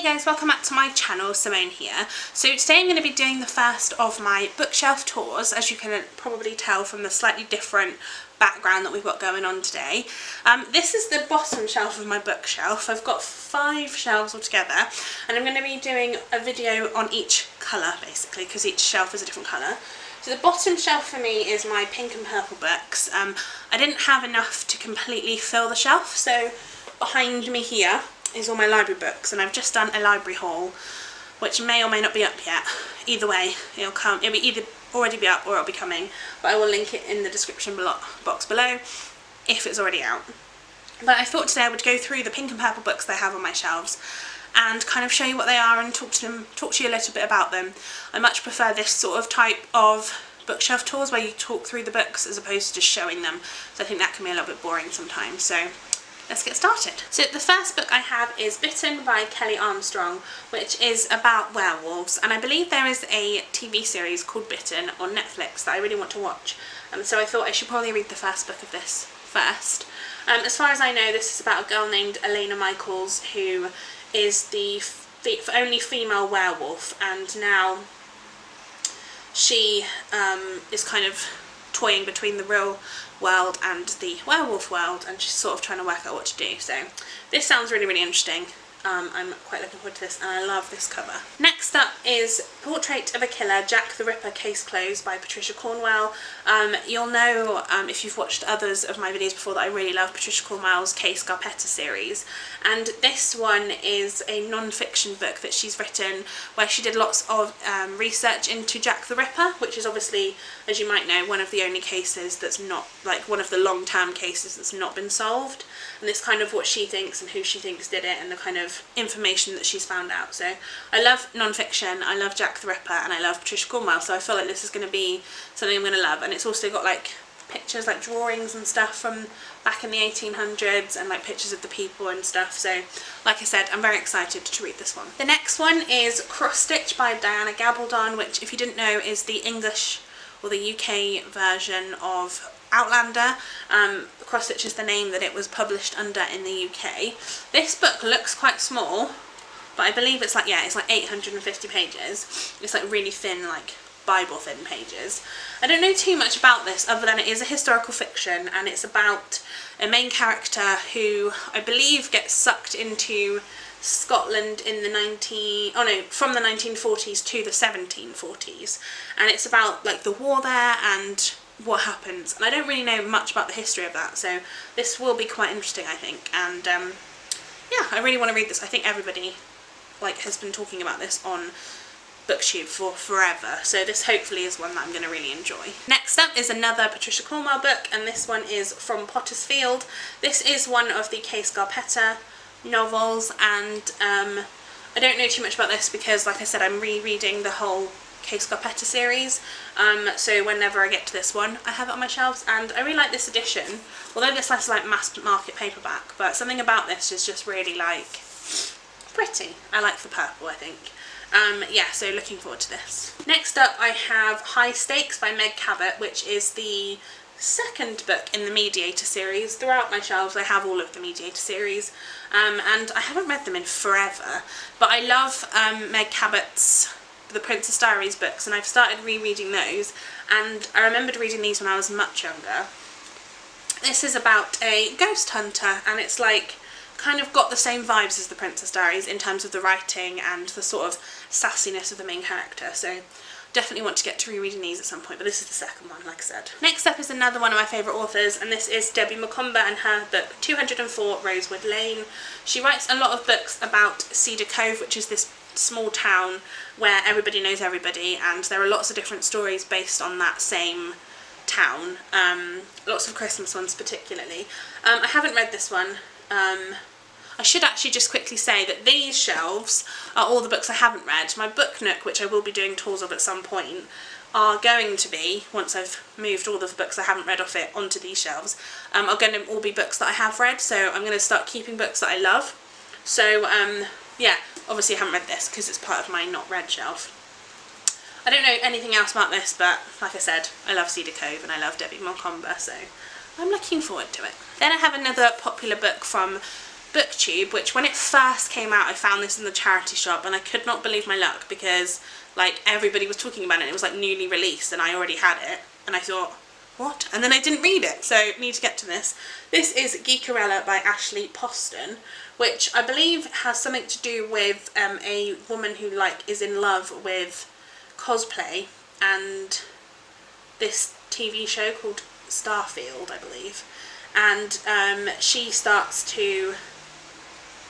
guys, welcome back to my channel. Simone here. So today I'm going to be doing the first of my bookshelf tours, as you can probably tell from the slightly different background that we've got going on today. This is the bottom shelf of my bookshelf. I've got 5 shelves altogether, and I'm going to be doing a video on each colour basically, because each shelf is a different colour. So the bottom shelf for me is my pink and purple books. I didn't have enough to completely fill the shelf, so behind me here is all my library books, and I've just done a library haul, which may or may not be up yet. Either way, it'll be either already be up or it'll be coming, but I will link it in the description box below if it's already out. But I thought today I would go through the pink and purple books that I have on my shelves and kind of show you what they are and talk to you a little bit about them. I much prefer this sort of type of bookshelf tours where you talk through the books as opposed to just showing them, so I think that can be a little bit boring sometimes. So let's get started. So the first book I have is Bitten by Kelly Armstrong, which is about werewolves, and I believe there is a TV series called Bitten on Netflix that I really want to watch, so I thought I should probably read the first book of this first. As far as I know, this is about a girl named Elena Michaels who is the only female werewolf, and now she is kind of toying between the real world and the werewolf world, and she's sort of trying to work out what to do. So this sounds really, really interesting. I'm quite looking forward to this, and I love this cover. Next up is Portrait of a Killer, Jack the Ripper Case Closed by Patricia Cornwell. You'll know if you've watched others of my videos before that I really love Patricia Cornwell's Case Scarpetta series, and this one is a non-fiction book that she's written where she did lots of research into Jack the Ripper, which is obviously, as you might know, one of the only cases that's not, like, one of the long-term cases that's not been solved, and it's kind of what she thinks and who she thinks did it and the kind of information that she's found out. So I love non-fiction, I love Jack the Ripper, and I love Patricia Cornwell, so I feel like this is going to be something I'm going to love. And it's also got like pictures, like drawings and stuff from back in the 1800s, and like pictures of the people and stuff. So like I said, I'm very excited to read this one. The next one is Cross Stitch by Diana Gabaldon, which, if you didn't know, is the English or the UK version of Outlander. Cross Stitch is the name that it was published under in the UK. This book looks quite small, but I believe it's like, yeah, it's like 850 pages. It's like really thin, like Bible thin pages. I don't know too much about this other than it is a historical fiction, and it's about a main character who I believe gets sucked into Scotland in the from the 1940s to the 1740s, and it's about like the war there and what happens, and I don't really know much about the history of that, so this will be quite interesting, I think. And yeah, I really want to read this. I think everybody has been talking about this on BookTube for forever, so this hopefully is one that I'm going to really enjoy. Next up is another Patricia Cornwell book, and this one is From Potter's Field. This is one of the Case Scarpetta novels, and I don't know too much about this because, like I said, I'm rereading the whole Case Scarpetta series, so whenever I get to this one I have it on my shelves, and I really like this edition, although this is like mass market paperback, but something about this is just really like pretty. I like the purple, I think. Yeah, so looking forward to this. Next up I have High Stakes by Meg Cabot, which is the second book in the Mediator series. Throughout my shelves I have all of the Mediator series, and I haven't read them in forever, but I love Meg Cabot's The Princess Diaries books, and I've started rereading those, and I remembered reading these when I was much younger. This is about a ghost hunter, and it's like kind of got the same vibes as The Princess Diaries in terms of the writing and the sort of sassiness of the main character, so definitely want to get to rereading these at some point, but this is the second one, like I said. Next up is another one of my favourite authors, and this is Debbie Macomber and her book 204 Rosewood Lane. She writes a lot of books about Cedar Cove, which is this small town where everybody knows everybody, and there are lots of different stories based on that same town, lots of Christmas ones particularly. I haven't read this one. I should actually just quickly say that these shelves are all the books I haven't read. My book nook, which I will be doing tours of at some point, are going to be, once I've moved all of the books I haven't read off it onto these shelves, are going to all be books that I have read, so I'm going to start keeping books that I love. So yeah, obviously I haven't read this because it's part of my not read shelf. I don't know anything else about this, but like I said, I love Cedar Cove and I love Debbie Macomber, so I'm looking forward to it. Then I have another popular book from BookTube, which when it first came out I found this in the charity shop and I could not believe my luck because like everybody was talking about it and it was like newly released and I already had it and I thought, what? And then I didn't read it, so need to get to this. This is Geekerella by Ashley Poston, which I believe has something to do with a woman who like is in love with cosplay and this TV show called Starfield, I believe, and she starts to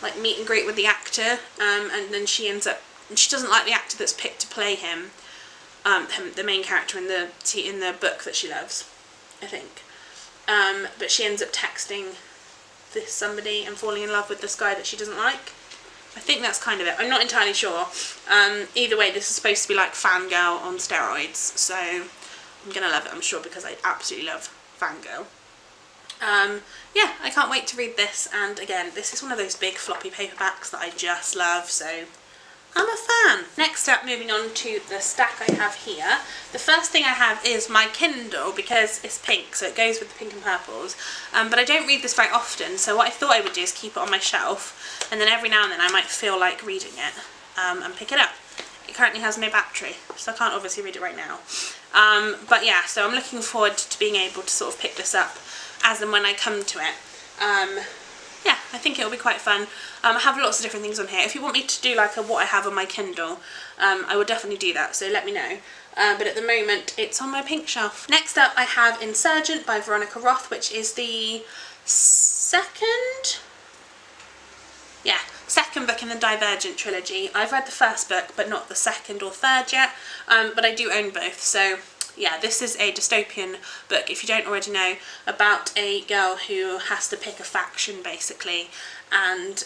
like meet and greet with the actor, and then she ends up, she doesn't like the actor that's picked to play him, the main character in the book that she loves, I think, but she ends up texting this somebody and falling in love with this guy that she doesn't like. I think that's kind of it. I'm not entirely sure. Either way, this is supposed to be like fangirl on steroids, so I'm gonna love it, I'm sure, because I absolutely love fangirl. Yeah, I can't wait to read this, and again, this is one of those big floppy paperbacks that I just love, so I'm a fan. Next up, moving on to the stack I have here. The first thing I have is my Kindle, because it's pink, so it goes with the pink and purples. But I don't read this very often, so what I thought I would do is keep it on my shelf, and then every now and then I might feel like reading it, and pick it up. It currently has no battery, so I can't obviously read it right now. But yeah, so I'm looking forward to being able to sort of pick this up as and when I come to it. Yeah, I think it'll be quite fun. I have lots of different things on here. If you want me to do like a what I have on my Kindle, I will definitely do that, so let me know. But at the moment, it's on my pink shelf. Next up, I have Insurgent by Veronica Roth, which is the second book in the Divergent trilogy. I've read the first book, but not the second or third yet, but I do own both, so yeah, this is a dystopian book, if you don't already know, about a girl who has to pick a faction, basically, and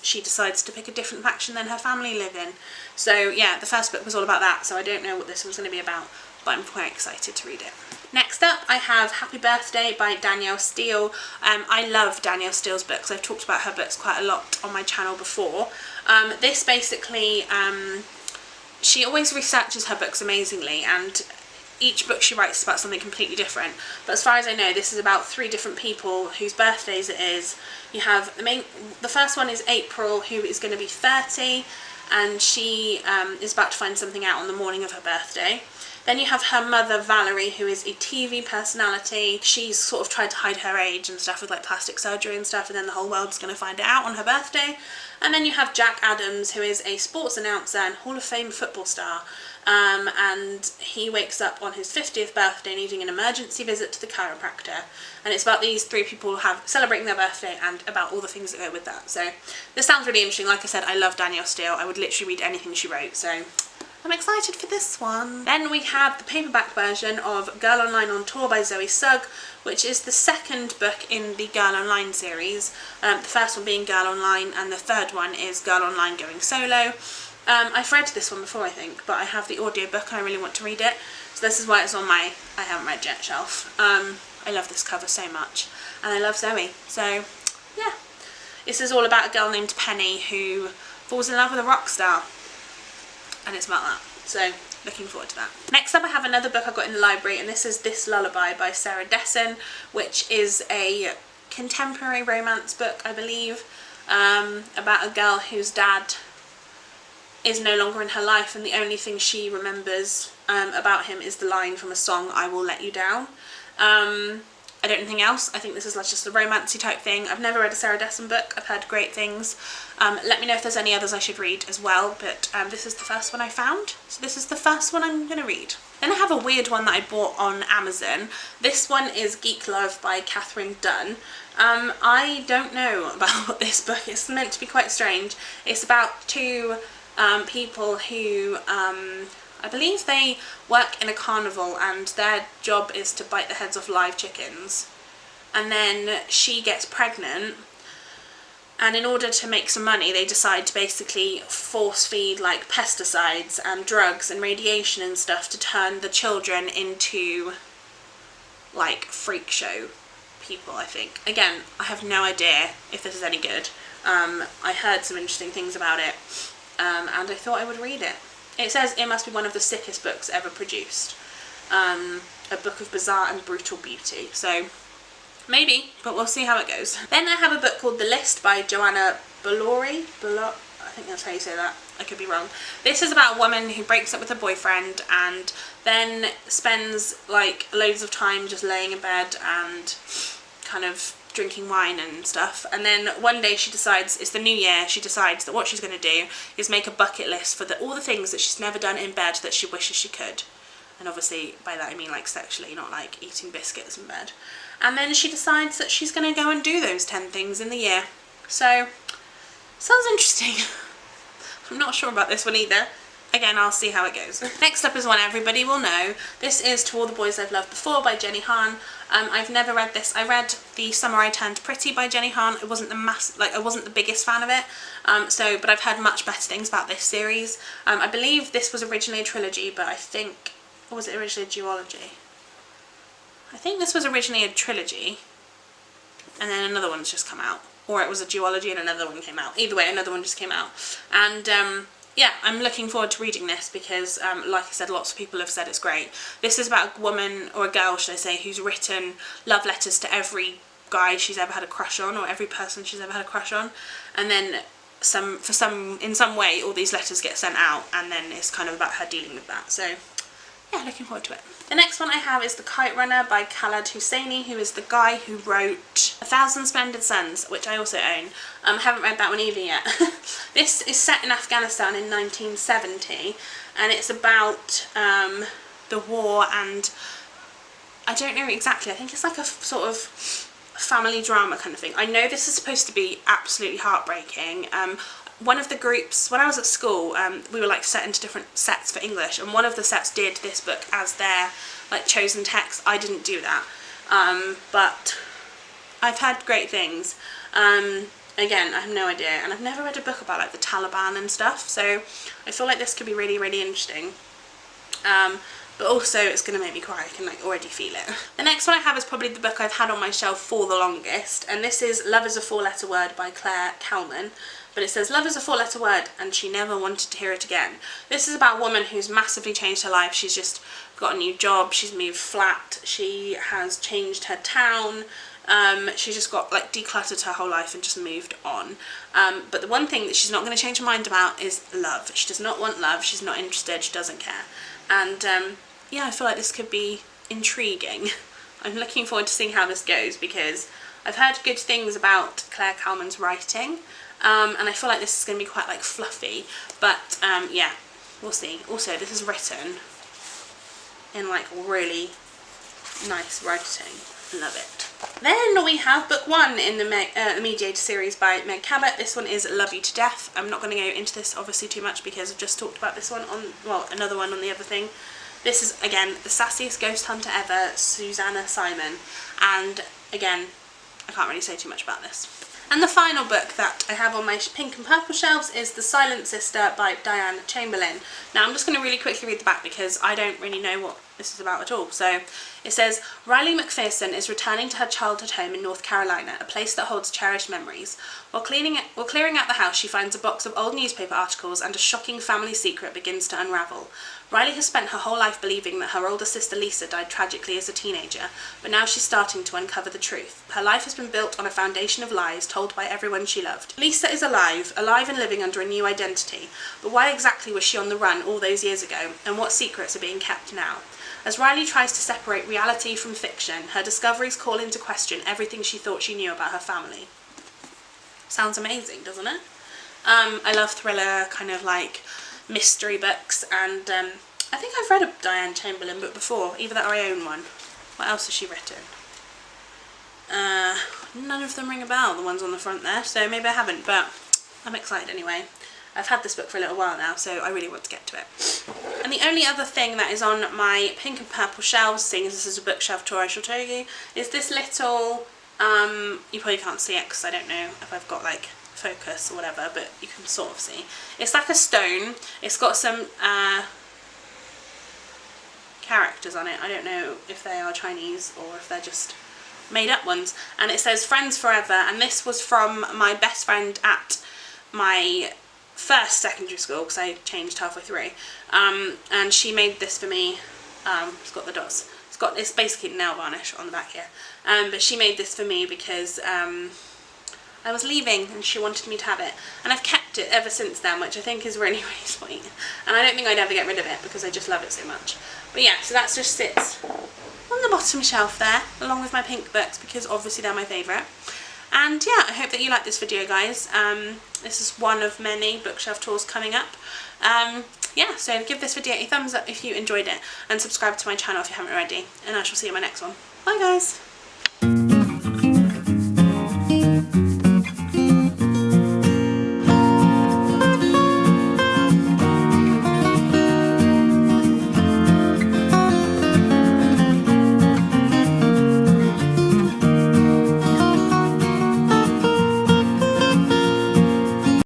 she decides to pick a different faction than her family live in. So yeah, the first book was all about that, so I don't know what this was going to be about, but I'm quite excited to read it. Next up, I have Happy Birthday by Danielle Steele. I love Danielle Steele's books. I've talked about her books quite a lot on my channel before. This basically, she always researches her books amazingly, and each book she writes is about something completely different. But as far as I know, this is about 3 different people whose birthdays it is. You have the first one is April, who is going to be 30, and she is about to find something out on the morning of her birthday. Then you have her mother, Valerie, who is a TV personality. She's sort of tried to hide her age and stuff with like plastic surgery and stuff, and then the whole world's going to find it out on her birthday. And then you have Jack Adams, who is a sports announcer and Hall of Fame football star. And he wakes up on his 50th birthday needing an emergency visit to the chiropractor. And it's about these 3 people celebrating their birthday and about all the things that go with that. So this sounds really interesting. Like I said, I love Danielle Steele. I would literally read anything she wrote, so I'm excited for this one. Then we have the paperback version of Girl Online on Tour by Zoe Sugg, which is the second book in the Girl Online series. The first one being Girl Online, and the third one is Girl Online Going Solo. I've read this one before, I think, but I have the audiobook and I really want to read it. So this is why it's on my I haven't read yet shelf. I love this cover so much, and I love Zoe. So yeah, this is all about a girl named Penny who falls in love with a rock star, and it's about that. So looking forward to that. Next up, I have another book I got in the library, and this is This Lullaby by Sarah Dessen, which is a contemporary romance book, I believe, about a girl whose dad is no longer in her life, and the only thing she remembers about him is the line from a song, I Will Let You Down. I don't know anything else. I think this is like just a romancy type thing. I've never read a Sarah Dessen book. I've heard great things. Let me know if there's any others I should read as well, but this is the first one I found, so this is the first one I'm going to read. Then I have a weird one that I bought on Amazon. This one is Geek Love by Catherine Dunn. I don't know about this book. It's meant to be quite strange. It's about 2 people who, I believe they work in a carnival, and their job is to bite the heads off live chickens. And then she gets pregnant, and in order to make some money they decide to basically force feed like pesticides and drugs and radiation and stuff to turn the children into like freak show people, I think. Again, I have no idea if this is any good. I heard some interesting things about it, and I thought I would read it. It says it must be one of the sickest books ever produced. A book of bizarre and brutal beauty. So Maybe, but we'll see how it goes. Then I have a book called The List by Joanna Ballori. I think that's how you say that. I could be wrong. This is about a woman who breaks up with her boyfriend and then spends like loads of time just laying in bed and kind of drinking wine and stuff, and then one day she decides, it's the new year, she decides that what she's going to do is make a bucket list for all the things that she's never done in bed that she wishes she could. And obviously by that I mean like sexually, not like eating biscuits in bed. And then she decides that she's going to go and do those 10 things in the year. So, sounds interesting. I'm not sure about this one either. Again, I'll see how it goes. Next up is one everybody will know. This is To All the Boys I've Loved Before by Jenny Han. I've never read this. I read The Summer I Turned Pretty by Jenny Han. It wasn't I wasn't the biggest fan of it. But I've heard much better things about this series. I believe this was originally a trilogy, but I think, or was it originally a duology? I think this was originally a trilogy, and then another one's just come out. Or it was a duology and another one came out. Either way, another one just came out. And yeah, I'm looking forward to reading this because, like I said, lots of people have said it's great. This is about a woman, or a girl should I say, who's written love letters to every guy she's ever had a crush on, or every person she's ever had a crush on, and then in some way all these letters get sent out, and then it's kind of about her dealing with that. So yeah, looking forward to it. The next one I have is The Kite Runner by Khaled Hosseini, who is the guy who wrote 1,000 Splendid Suns, which I also own. I haven't read that one either yet. This is set in Afghanistan in 1970, and it's about the war, and I don't know exactly, I think it's like a sort of family drama kind of thing. I know this is supposed to be absolutely heartbreaking. One of the groups, when I was at school, we were like set into different sets for English, and one of the sets did this book as their like chosen text. I didn't do that, but I've heard great things. Again, I have no idea, and I've never read a book about like the Taliban and stuff, so I feel like this could be really, really interesting. But also it's going to make me cry, I can like already feel it. The next one I have is probably the book I've had on my shelf for the longest, and this is Love is a Four-Letter Word by Claire Kalman. But it says, love is a four-letter word, and she never wanted to hear it again. This is about a woman who's massively changed her life. She's just got a new job, she's moved flat, she has changed her town, she's just got like decluttered her whole life and just moved on. But the one thing that she's not going to change her mind about is love. She does not want love, she's not interested, she doesn't care. And yeah, I feel like this could be intriguing. I'm looking forward to seeing how this goes because I've heard good things about Claire Kalman's writing. And I feel like this is going to be quite like fluffy, but yeah, we'll see. Also, this is written in like really nice writing. Love it. Then we have book 1 in the Mediator series by Meg Cabot. This one is Love You to Death. I'm not going to go into this obviously too much because I've just talked about this one on, well, another one on the other thing. This is, again, the sassiest ghost hunter ever, Susanna Simon, and again, I can't really say too much about this. And the final book that I have on my pink and purple shelves is The Silent Sister by Diane Chamberlain. Now I'm just going to really quickly read the back because I don't really know what this is about at all. So it says, Riley McPherson is returning to her childhood home in North Carolina, a place that holds cherished memories. While clearing out the house, she finds a box of old newspaper articles and a shocking family secret begins to unravel. Riley has spent her whole life believing that her older sister Lisa died tragically as a teenager, but now she's starting to uncover the truth. Her life has been built on a foundation of lies told by everyone she loved. Lisa is alive and living under a new identity, but why exactly was she on the run all those years ago, and what secrets are being kept now? As Riley tries to separate reality from fiction, her discoveries call into question everything she thought she knew about her family. Sounds amazing, doesn't it? I love thriller, kind of like mystery books, and I think I've read a Diane Chamberlain book before, either that or I own one. What else has she written? None of them ring a bell, the ones on the front there, so maybe I haven't, but I'm excited anyway. I've had this book for a little while now, so I really want to get to it. And the only other thing that is on my pink and purple shelves, seeing as this is a bookshelf tour I shall show you, is this little, you probably can't see it because I don't know if I've got like focus or whatever, but you can sort of see. It's like a stone, it's got some characters on it. I don't know if they are Chinese or if they're just made up ones, and it says Friends Forever, and this was from my best friend at my first secondary school because I changed halfway through, and she made this for me. It's got the dots. It's it's basically nail varnish on the back here. But she made this for me because I was leaving and she wanted me to have it, and I've kept it ever since then, which I think is really, really sweet, and I don't think I'd ever get rid of it because I just love it so much. But yeah, so that just sits on the bottom shelf there along with my pink books because obviously they're my favourite. And yeah, I hope that you like this video, guys. This is one of many bookshelf tours coming up. Yeah, so give this video a thumbs up if you enjoyed it, and subscribe to my channel if you haven't already, and I shall see you in my next one. Bye guys!